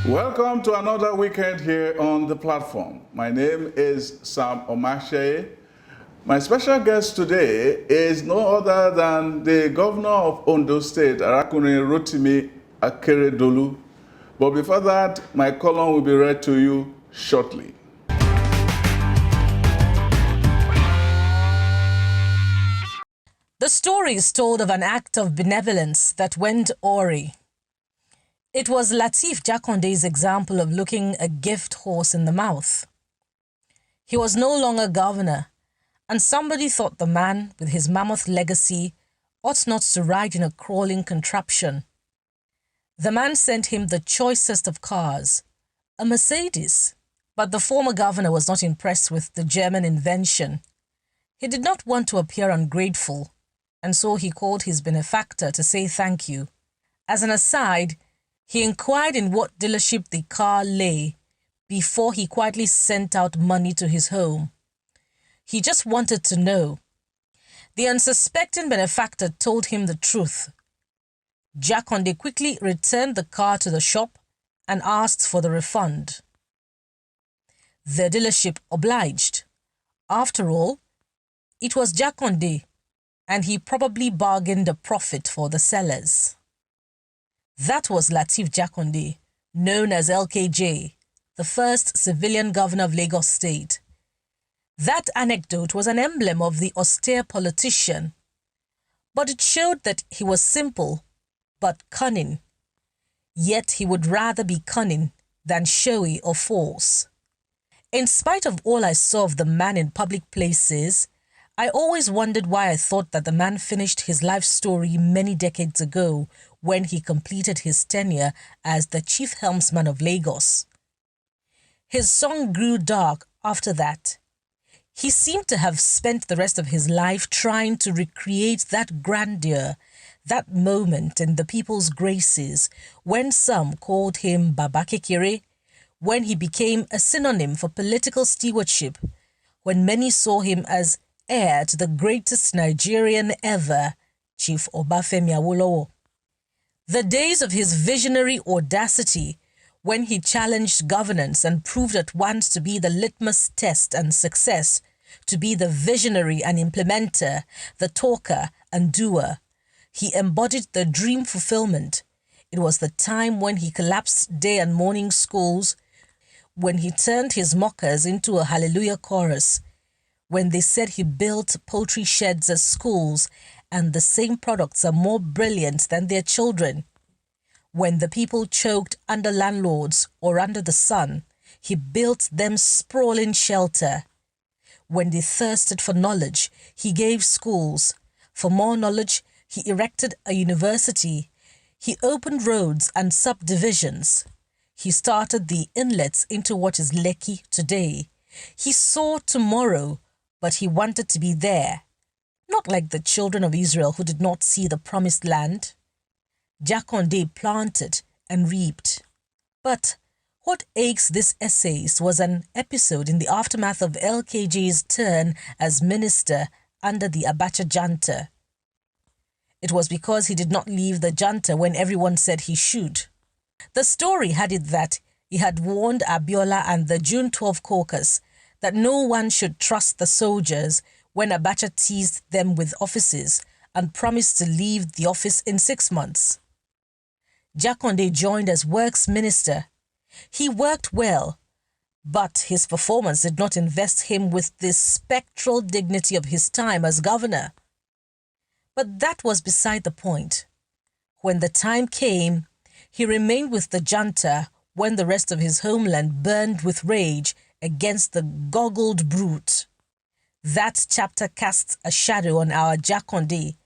Welcome to another weekend here on the platform. My name is Sam Omashe. My special guest today is no other than the governor of Ondo State, Rotimi Akeredolu. But before that, my column will be read to you shortly. The story is told of an act of benevolence that went awry. It was Latif Jakande's example of looking a gift horse in the mouth. He was no longer governor, and somebody thought the man with his mammoth legacy ought not to ride in a crawling contraption. The man sent him the choicest of cars, a Mercedes, but the former governor was not impressed with the German invention. He did not want to appear ungrateful, and so he called his benefactor to say thank you. As an aside, he inquired in what dealership the car lay before he quietly sent out money to his home. He just wanted to know. The unsuspecting benefactor told him the truth. Jakande quickly returned the car to the shop and asked for the refund. The dealership obliged. After all, it was Jakande, and he probably bargained a profit for the sellers. That was Latif Jakande, known as LKJ, the first civilian governor of Lagos State. That anecdote was an emblem of the austere politician, but it showed that he was simple but cunning. Yet he would rather be cunning than showy or false. In spite of all I saw of the man in public places, I always wondered why I thought that the man finished his life story many decades ago when he completed his tenure as the chief helmsman of Lagos. His song grew dark after that. He seemed to have spent the rest of his life trying to recreate that grandeur, that moment in the people's graces when some called him Baba Kekere, when he became a synonym for political stewardship, when many saw him as heir to the greatest Nigerian ever, Chief Obafemi Awolowo. The days of his visionary audacity, when he challenged governance and proved at once to be the litmus test and success, to be the visionary and implementer, the talker and doer. He embodied the dream fulfillment. It was the time when he collapsed day and morning schools, when he turned his mockers into a hallelujah chorus, when they said he built poultry sheds as schools and the same products are more brilliant than their children. When the people choked under landlords or under the sun, he built them sprawling shelter. When they thirsted for knowledge, he gave schools. For more knowledge, he erected a university. He opened roads and subdivisions. He started the inlets into what is Lekki today. He saw tomorrow, but he wanted to be there, not like the children of Israel who did not see the promised land. Jakande planted and reaped. But what aches this essayist was an episode in the aftermath of LKJ's turn as minister under the Abacha junta. It was because he did not leave the junta when everyone said he should. The story had it that he had warned Abiola and the June 12 caucus that no one should trust the soldiers when Abacha teased them with offices and promised to leave the office in 6 months. Jakande joined as works minister. He worked well, but his performance did not invest him with the spectral dignity of his time as governor. But that was beside the point. When the time came, he remained with the junta when the rest of his homeland burned with rage against the goggled brute. That chapter casts a shadow on our Jakande,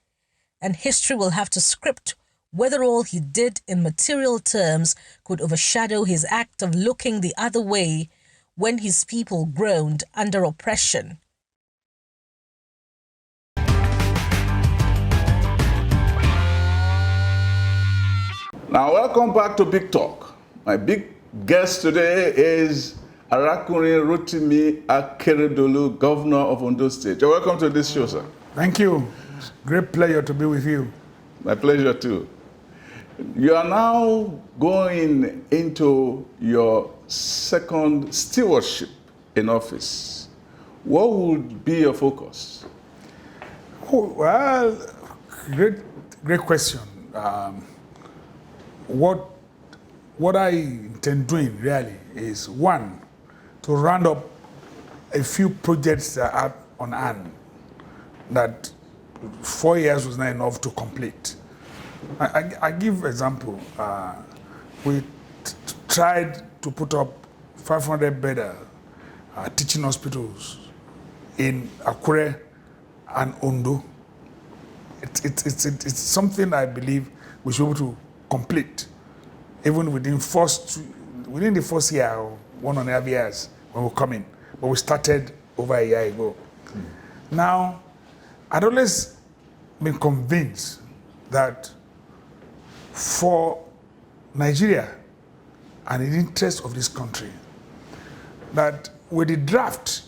and history will have to script whether all he did in material terms could overshadow his act of looking the other way when his people groaned under oppression. Now, welcome back to Big Talk. My big guest today is Rotimi Akeredolu, Governor of Ondo State. You're welcome to this show, sir. Thank you. It's a great pleasure to be with you. My pleasure, too. You are now going into your second stewardship in office. What would be your focus? Oh, well, great question. What I intend doing really is, one, to round up a few projects that are on hand that 4 years was not enough to complete. I give example. We tried to put up 500-bed teaching hospitals in Akure and Ondo. It's something I believe we should be able to complete, even within the first year or 1.5 years when we come in. But we started over a year ago. Now, I'd always been convinced that for Nigeria and in the interest of this country, that with the draft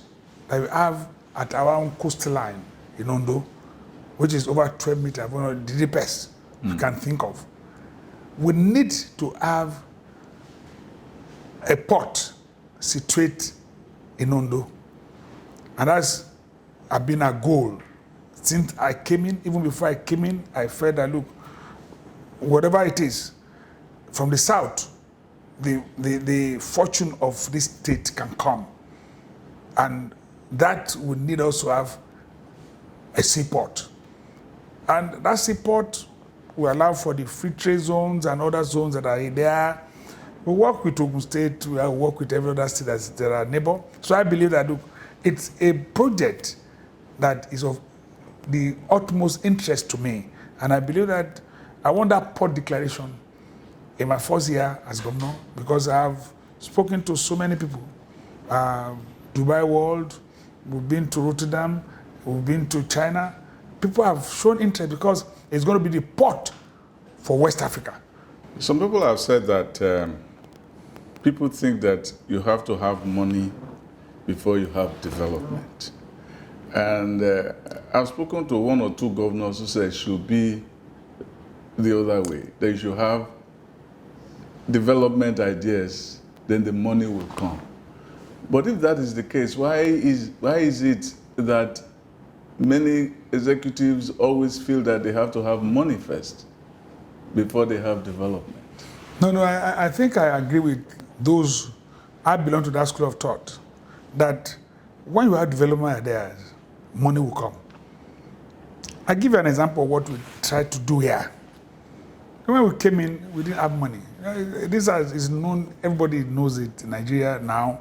that we have at our own coastline in Ondo, which is over 12 meters, one of the deepest you can think of, we need to have a port situate in Ondo. And that's been a goal. Since I came in, even before I came in, I felt that, look, whatever it is, from the south, the fortune of this state can come. And that would need us to have a seaport. And that seaport will allow for the free trade zones and other zones that are there. We work with Ogun State, we work with every other state that are neighbor. So I believe that, look, it's a project that is of the utmost interest to me. And I believe that I want that port declaration in my first year as governor, because I have spoken to so many people. Dubai World, we've been to Rotterdam, we've been to China. People have shown interest because it's going to be the port for West Africa. Some people have said that people think that you have to have money before you have development. And I've spoken to one or two governors who say it should be the other way. That you should have development ideas, then the money will come. But if that is the case, why is it that many executives always feel that they have to have money first before they have development? No, I think I agree with those. I belong to that school of thought that when you have development ideas, money will come. I give you an example of what we tried to do here. When we came in, we didn't have money. This is known, everybody knows it in Nigeria now.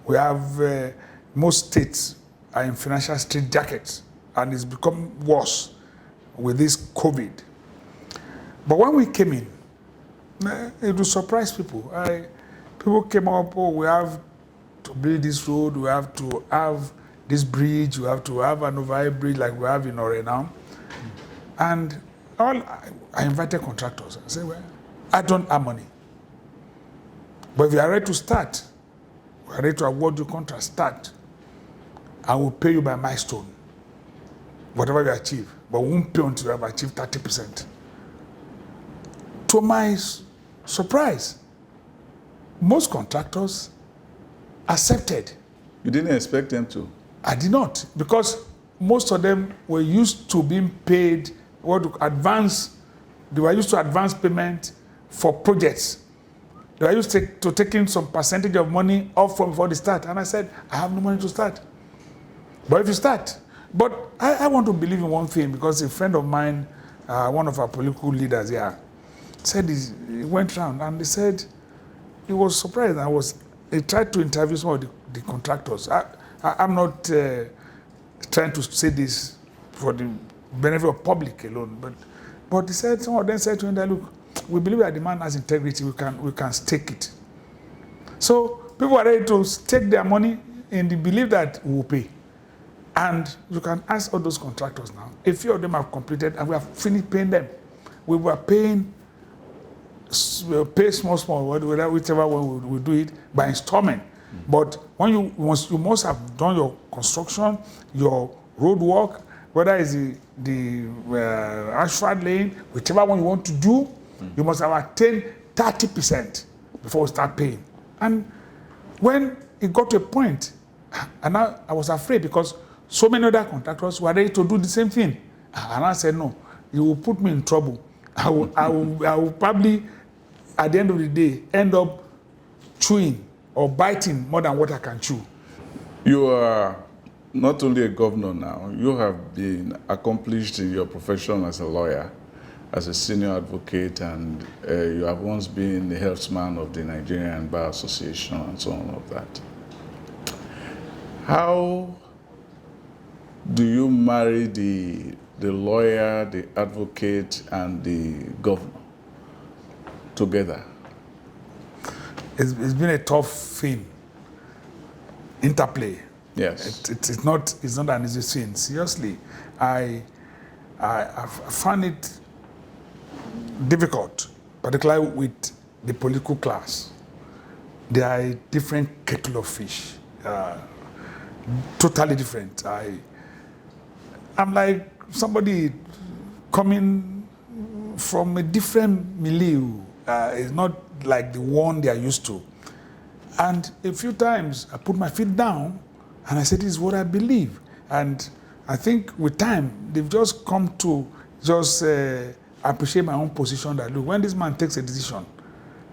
We have most states are in financial straitjackets, and it's become worse with this COVID. But when we came in, it will surprise people. People came up, oh, we have to build this road, we have to have this bridge, we have to have an overhead bridge like we have in Ore now. And I invited contractors. I said, well, I don't have money. But if you are ready to start, we are ready to award you contract, start. I will pay you by milestone, whatever you achieve. But we won't pay until you have achieved 30%. To my surprise, most contractors accepted. You didn't expect them to? I did not, because most of them were used to being paid advance. They were used to advance payment for projects. They were used to taking some percentage of money off from before they start. And I said, I have no money to start. But if you start, but I want to believe in one thing, because a friend of mine, one of our political leaders here, said he went around and he said he was surprised. He tried to interview some of the contractors. I'm not trying to say this for the benefit of public alone, but he said, some of them said to him that, look, we believe that the man has integrity, we can stake it. So people are ready to stake their money in the belief that we will pay. And you can ask all those contractors now. A few of them have completed and we have finished paying them. We were paying, pay small, whichever one we do it by installment. But when you must have done your construction, your road work, whether it's the asphalt lane, whichever one you want to do, You must have attained 30% before we start paying. And when it got to a point, and I was afraid because so many other contractors were ready to do the same thing. And I said, no, you will put me in trouble. I will probably, at the end of the day, end up chewing or biting more than what I can chew. You are not only a governor now, you have been accomplished in your profession as a lawyer, as a senior advocate, and you have once been the helmsman of the Nigerian Bar Association and so on of that. How do you marry the lawyer, the advocate, and the governor together? It's been a tough thing. Interplay. Yes. It's not an easy thing. Seriously, I found it difficult, particularly with the political class. They are a different kettle of fish, totally different. I'm like somebody coming from a different milieu. It's not like the one they are used to. And a few times I put my feet down and I said, this is what I believe. And I think with time, they've just come to just appreciate my own position that, look, when this man takes a decision,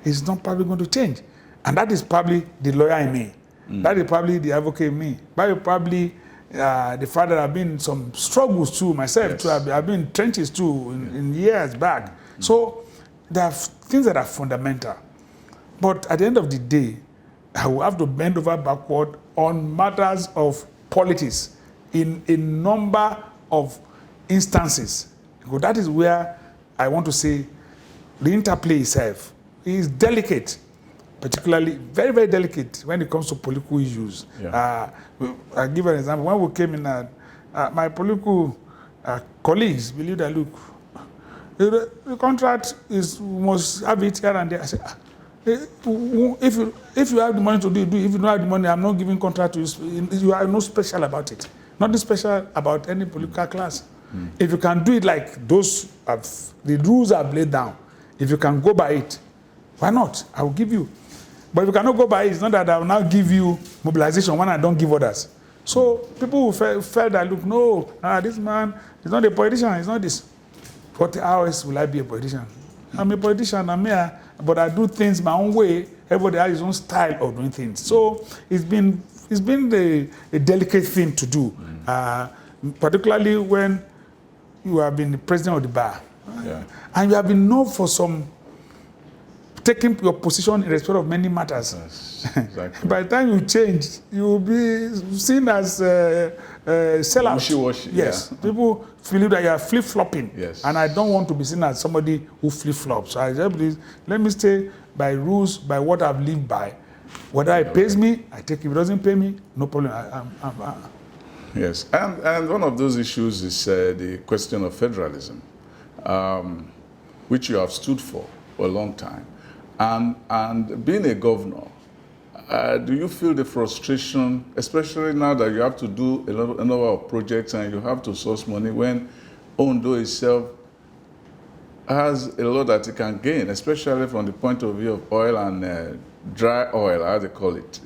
it's not probably going to change. And that is probably the lawyer in me. That is probably the advocate in me. That is probably the fact that I've been in some struggles too, myself too. I've been in trenches too in years back. So there are things that are fundamental. But at the end of the day, I will have to bend over backward on matters of politics in a number of instances. Because that is where I want to say the interplay itself is delicate, particularly very, very delicate when it comes to political issues. Yeah. I'll give an example. When we came in, my political colleagues believe that, look, the contract is, we must have it here and there. I said, if you have the money to do it, do it. If you don't have the money, I'm not giving contract to you. You are no special about it. Nothing special about any political class. If you can do it like those, the rules are laid down, if you can go by it, why not? I will give you. But if you cannot go by it, it's not that I will now give you mobilization when I don't give others. So people who felt that, look, no, this man is not a politician, he's not this. What else will I be a politician? I'm a politician, I'm here, but I do things my own way. Everybody has his own style of doing things. So it's been a delicate thing to do, particularly when you have been the president of the bar. Yeah. And you have been known for taking your position in respect of many matters. Yes, exactly. By the time you change, you will be seen as sellout. Wishy-washy. Yes. Yeah. People believe that you are flip-flopping. Yes. And I don't want to be seen as somebody who flip-flops. So I just believe, let me stay by rules, by what I've lived by. Whether it pays me, I take it. If it doesn't pay me, no problem. Yes, and one of those issues is the question of federalism, which you have stood for a long time. And being a governor, do you feel the frustration, especially now that you have to do a number of projects and you have to source money, when Ondo itself has a lot that it can gain, especially from the point of view of oil and dry oil, how they call it?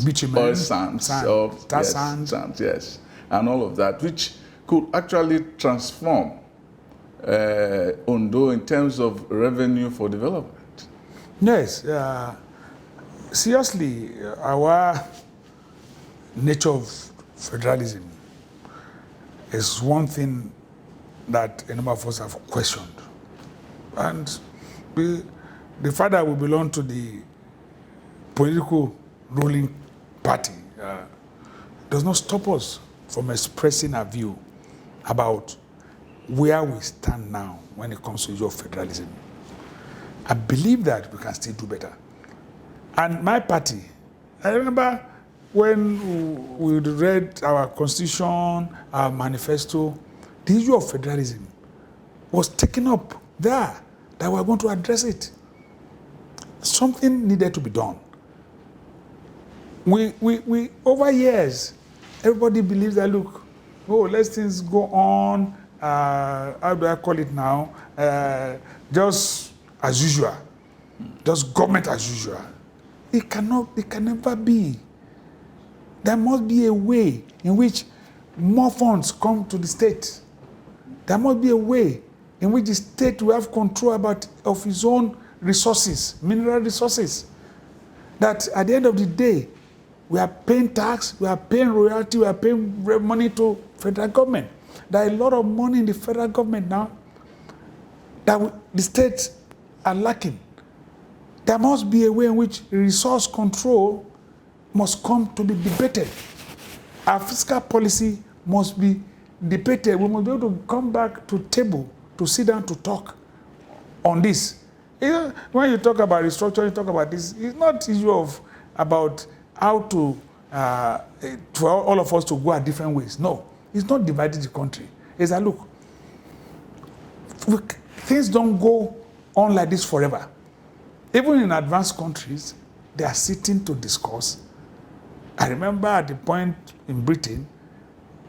Bitumen, oil sands, sands, yes, and all of that, which could actually transform Ondo in terms of revenue for development. Yes, seriously, our nature of federalism is one thing that a number of us have questioned. And the fact that we belong to the political ruling party does not stop us from expressing our view about where we stand now when it comes to your federalism. I believe that we can still do better. And my party, I remember when we read our constitution, our manifesto, the issue of federalism was taken up there, that we are going to address it. Something needed to be done. We over years, everybody believes that, look, let things go on, how do I call it now? Just as usual, just government as usual. It can never be. There must be a way in which more funds come to the state. There must be a way in which the state will have control of its own resources, mineral resources. That at the end of the day, we are paying tax, we are paying royalty, we are paying money to federal government. There are a lot of money in the federal government now that the states are lacking. There must be a way in which resource control must come to be debated. Our fiscal policy must be debated. We must be able to come back to table, to sit down to talk on this. When you talk about restructuring, you talk about this, it's not issue of about how to, for all of us to go at different ways. No, it's not dividing the country. It's that, look, things don't go on like this forever. Even in advanced countries, they are sitting to discuss. I remember at the point in Britain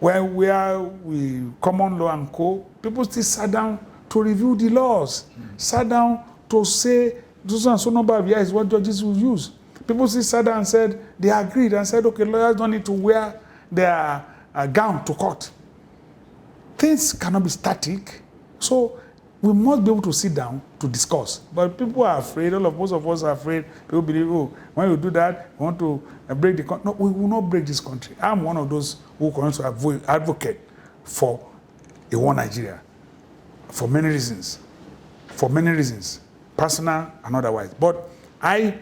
where we common law and co, people still sat down to review the laws, sat down to say, so and so number of years is what judges will use. People still sat down and said, they agreed and said, okay, lawyers don't need to wear their gown to court. Things cannot be static. So we must be able to sit down to discuss. But people are afraid, most of us are afraid. People believe, oh, when you do that, you want to break the country. No, we will not break this country. I'm one of those who wants to advocate for a one Nigeria. For many reasons. Personal and otherwise. But I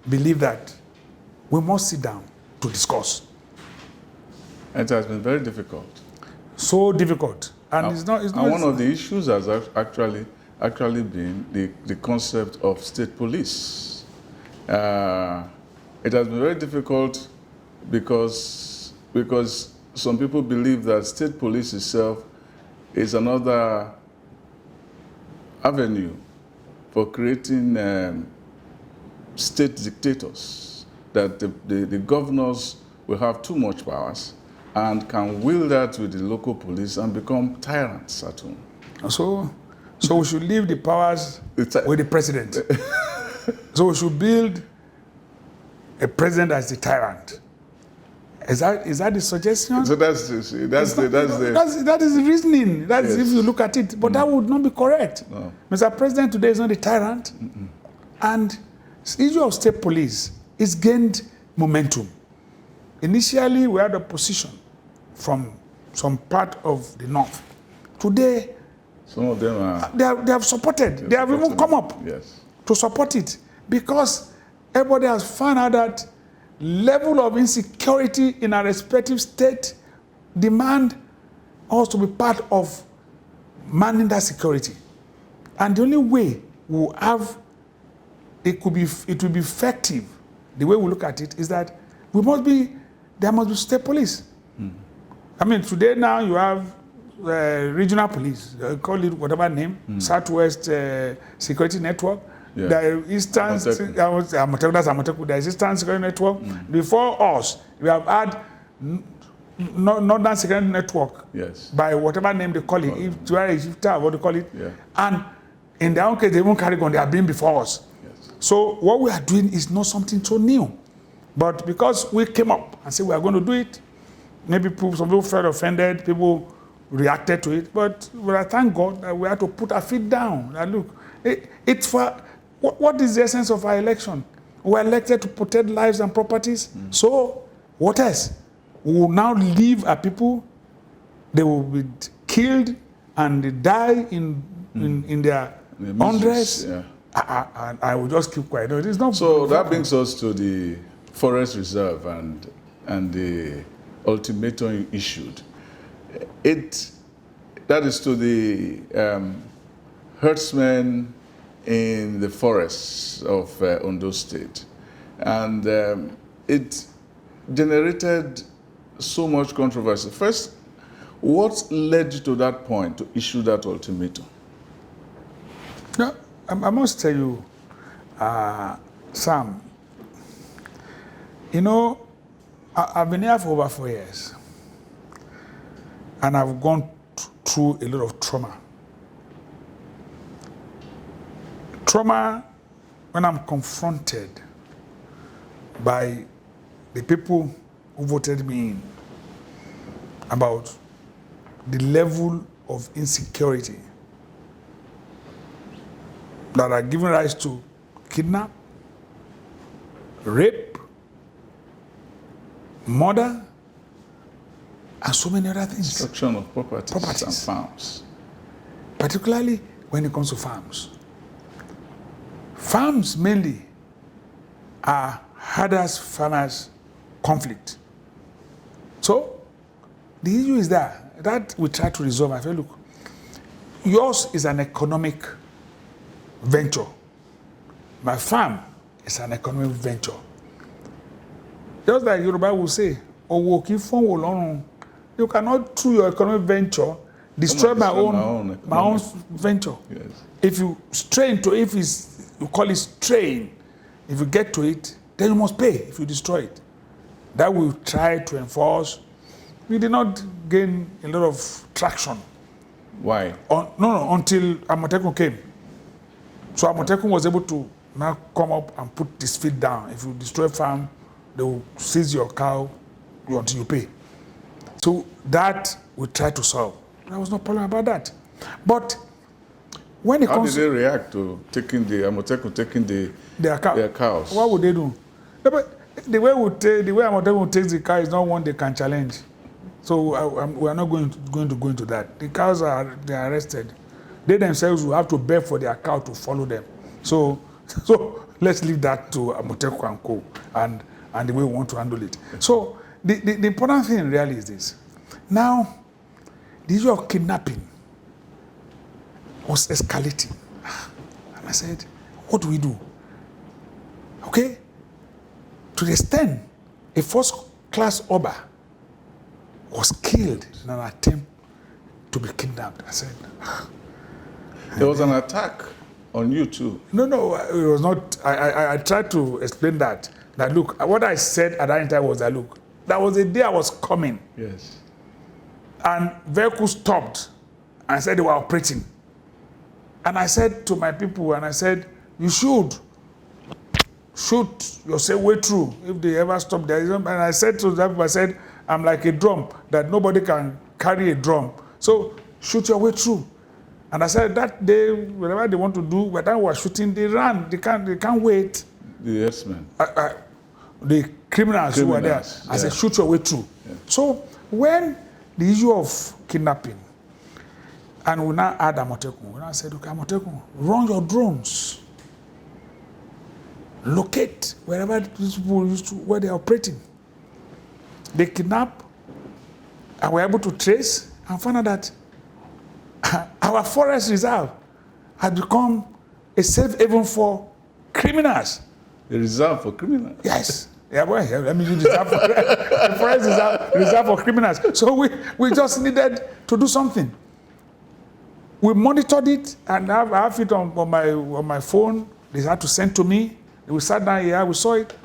believe that we must sit down to discuss. It has been very difficult. So difficult. And it's not one of the issues has actually been the concept of state police. It has been very difficult because some people believe that state police itself is another avenue for creating state dictators, that the governors will have too much powers and can wield that with the local police and become tyrants at home. So we should leave the powers with the president. So we should build a president as the tyrant. Is that the suggestion? So that is the reasoning. That is, yes, if you look at it. But that would not be correct. No. Mr. President today is not a tyrant. And the issue of state police is gained momentum. Initially, we had opposition from some part of the north. Today, some of them are... They have supported. They have even come up, yes, to support it, because everybody has found out that level of insecurity in our respective state demand us to be part of manning that security. And the only way we'll have it will be effective, the way we look at it, is that there must be state police. I mean, today now you have regional police, call it whatever name, Southwest Security Network, yeah, the Eastern, the Eastern Security Network. Before us, we have had Northern Security Network, yes, by whatever name they call it, if you are a shifter, what they call it, yeah, and in their own case, they won't carry on, they have been before us. Yes. So what we are doing is not something so new. But because we came up and said we are going to do it, maybe some people felt offended, people reacted to it, but I thank God that we had to put our feet down. And look, it's for, what is the essence of our election? We were elected to protect lives and properties. So what else? We will now leave our people, they will be killed and die in their hundreds. Yeah. I will just keep quiet. No, it is not. So that brings us to the Forest Reserve and the ultimatum issued. That is to the herdsmen in the forests of Ondo State. And it generated so much controversy. First, what led you to that point to issue that ultimatum? No, I must tell you, Sam, you know, I've been here for over 4 years. And I've gone through a lot of trauma. Trauma when I'm confronted by the people who voted me in about the level of insecurity that are giving rise to kidnap, rape, murder, and so many other things. Destruction of properties and farms. Particularly when it comes to farms. Farms mainly are herders-farmers conflict. So the issue is that we try to resolve. I feel, look, yours is an economic venture. My farm is an economic venture. Just like Yoruba will say, you cannot, through your economic venture, destroy my own venture. Yes. If you stray into, you call it straying, if you get to it, then you must pay if you destroy it. That we try to enforce. We did not gain a lot of traction. Why? Until Amotekun came. So Amotekun was able to now come up and put his feet down. If you destroy a farm, they will seize your cow until you pay. So that we try to solve. There was no problem about that. But when it comes How did they react to Amotekun taking their cows? What would they do? The way Amotekun takes the cow is not one they can challenge. So we are not going to go into that. The cows are arrested. They themselves will have to beg for their cow to follow them. So let's leave that to Amotekun and Co. and the way we want to handle it. So the important thing really is this. Now, the issue of kidnapping was escalating. And I said, what do we do? Okay? To the extent a first-class Oba was killed in an attempt to be kidnapped. I said, there was an attack on you too. No, it was not. I tried to explain that look, what I said at that time was that, look, that was the day I was coming. Yes. And vehicles stopped and said they were operating. And I said to my people, and I said, you should shoot yourself way through if they ever stop there. And I said to them, I said, I'm like a drum, that nobody can carry a drum. So shoot your way through. And I said that day, whatever they want to do, by the time we were shooting, they ran. They can't wait. The yes men. The criminals who were there. I said, shoot your way through. Yeah. So when the issue of kidnapping, and we now add Amotekun, we now said, okay, Amotekun, run your drones. Locate wherever these people used to, where they're operating. They kidnap, and we're able to trace and find out that our forest reserve has become a safe haven for criminals. A reserve for criminals? Yes. Yeah, well, let me use reserve for the forest reserve for criminals. So we just needed to do something. We monitored it, and I have it on my phone. They had to send to me. We sat down here, we saw it.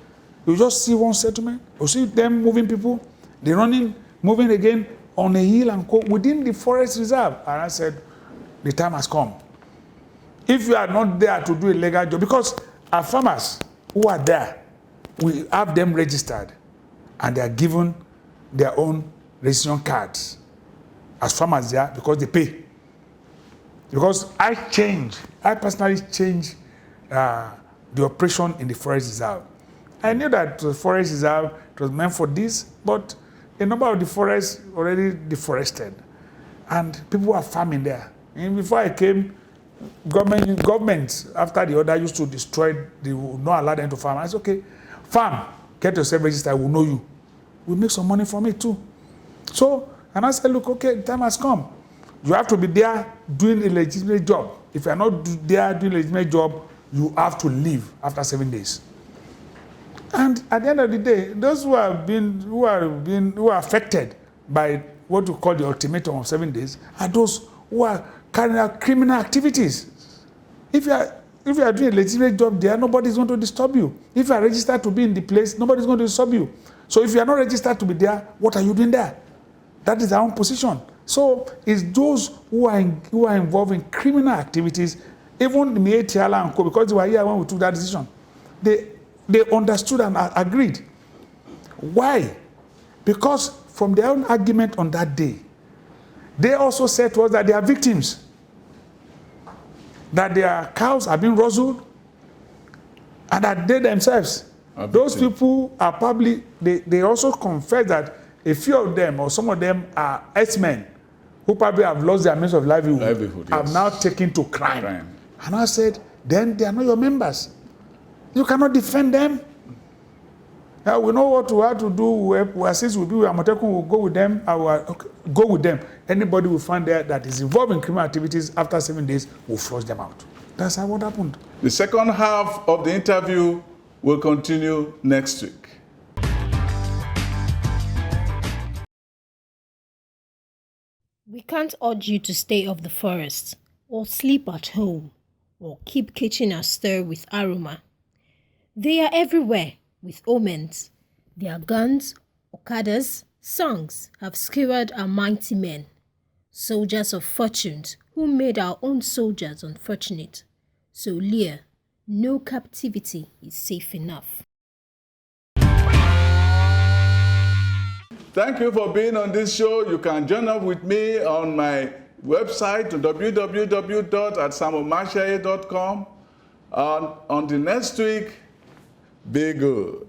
You just see one settlement. You see them moving people. They're running, moving again on a hill and within the forest reserve. And I said, the time has come. If you are not there to do a legal job, because our farmers who are there, we have them registered, and they are given their own registration cards as farmers there because they pay. Because I personally changed the operation in the forest reserve. I knew that the forest reserve was meant for this, but a number of the forests already deforested, and people were farming there. And before I came, government after the order used to destroy, they would not allow them to farm. I said, okay, farm, get yourself registered, we'll know you. We'll make some money from it too. So, and I said, look, okay, the time has come. You have to be there doing a legitimate job. If you're not there doing a legitimate job, you have to leave after 7 days. And at the end of the day, those who are affected by what we call the ultimatum of 7 days are those who are carrying out criminal activities. If you are doing a legitimate job there, nobody's going to disturb you. If you are registered to be in the place, nobody's going to disturb you. So if you are not registered to be there, what are you doing there? That is our own position. So it's those who are involved in criminal activities, even the Mietiala and Co, because they were here when we took that decision. They understood and agreed. Why? Because from their own argument on that day, they also said to us that they are victims, that their cows are being rustled, and that they themselves, those people are probably, they also confess that a few of them or some of them are herdsmen who probably have lost their means of livelihood have now taken to crime. And I said, then they are not your members. You cannot defend them. We know what we have to do. We assist with you. Amotekun will go with them. Go with them. Anybody we find there that is involved in criminal activities after 7 days, will flush them out. That's how what happened. The second half of the interview will continue next week. We can't urge you to stay off the forest, or sleep at home, or keep kitchen astir with aroma. They are everywhere with omens. Their guns, okadas, songs have skewered our mighty men, soldiers of fortunes who made our own soldiers unfortunate. So Lear, no captivity is safe enough. Thank you for being on this show. You can join up with me on my website, www.atsamomashaye.com. On the next week, be good.